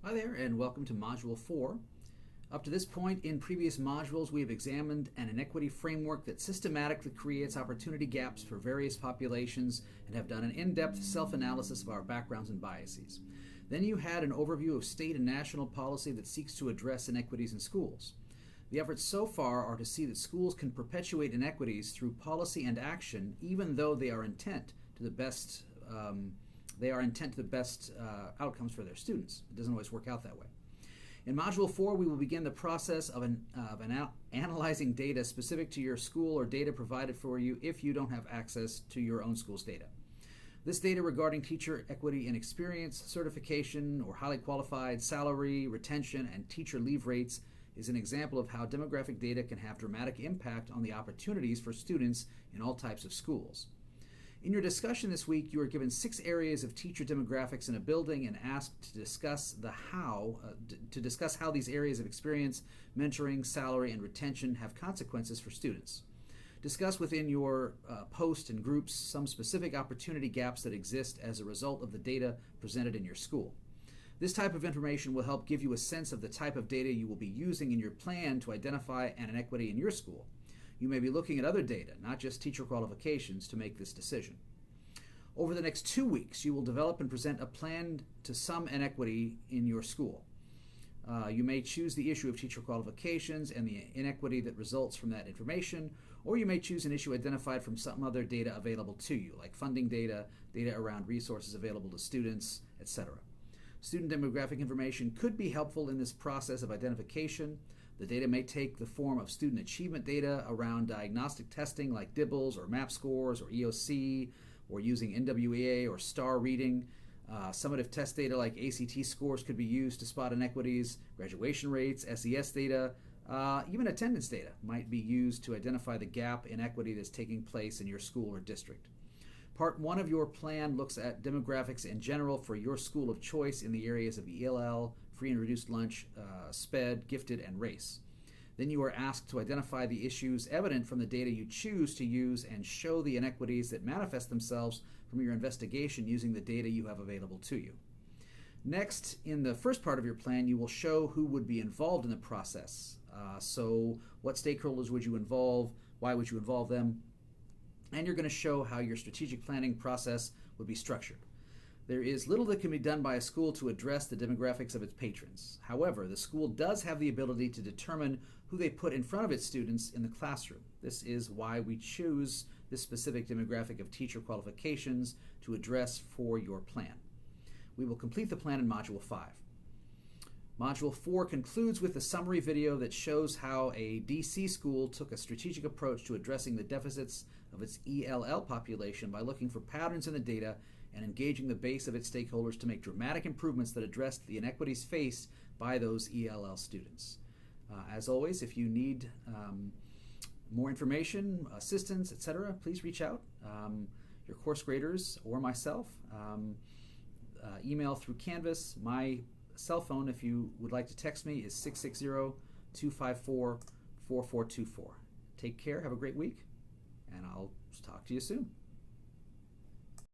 Hi there, and welcome to Module 4. Up to this point in previous modules, we have examined an inequity framework that systematically creates opportunity gaps for various populations and have done an in-depth self-analysis of our backgrounds and biases. Then you had an overview of state and national policy that seeks to address inequities in schools. The efforts so far are to see that schools can perpetuate inequities through policy and action, even though they are intent to the best outcomes for their students. It doesn't always work out that way. In Module 4, we will begin the process of analyzing data specific to your school or data provided for you if you don't have access to your own school's data. This data regarding teacher equity and experience, certification, or highly qualified, salary, retention, and teacher leave rates is an example of how demographic data can have dramatic impact on the opportunities for students in all types of schools. In your discussion this week, you are given 6 areas of teacher demographics in a building and asked to discuss how these areas of experience, mentoring, salary, and retention have consequences for students. Discuss within your post and groups some specific opportunity gaps that exist as a result of the data presented in your school. This type of information will help give you a sense of the type of data you will be using in your plan to identify an inequity in your school. You may be looking at other data, not just teacher qualifications, to make this decision. Over the next 2 weeks, you will develop and present a plan to some inequity in your school. You may choose the issue of teacher qualifications and the inequity that results from that information, or you may choose an issue identified from some other data available to you, like funding data, data around resources available to students, etc. Student demographic information could be helpful in this process of identification. The data may take the form of student achievement data around diagnostic testing like DIBELS or MAP scores or EOC, or using NWEA or STAR reading. Summative test data like ACT scores could be used to spot inequities. Graduation rates, SES data, even attendance data might be used to identify the gap in equity that's taking place in your school or district. Part 1 of your plan looks at demographics in general for your school of choice in the areas of ELL, free and reduced lunch, SPED, gifted, and race. Then you are asked to identify the issues evident from the data you choose to use and show the inequities that manifest themselves from your investigation using the data you have available to you. Next, in the first part of your plan, you will show who would be involved in the process. So what stakeholders would you involve, why would you involve them, and you're going to show how your strategic planning process would be structured. There is little that can be done by a school to address the demographics of its patrons. However, the school does have the ability to determine who they put in front of its students in the classroom. This is why we choose this specific demographic of teacher qualifications to address for your plan. We will complete the plan in Module 5. Module 4 concludes with a summary video that shows how a DC school took a strategic approach to addressing the deficits of its ELL population by looking for patterns in the data and engaging the base of its stakeholders to make dramatic improvements that addressed the inequities faced by those ELL students. As always, if you need more information, assistance, etc., please reach out. Your course graders or myself. Email through Canvas. My cell phone, if you would like to text me, is 660-254-4424. Take care, have a great week, and I'll talk to you soon.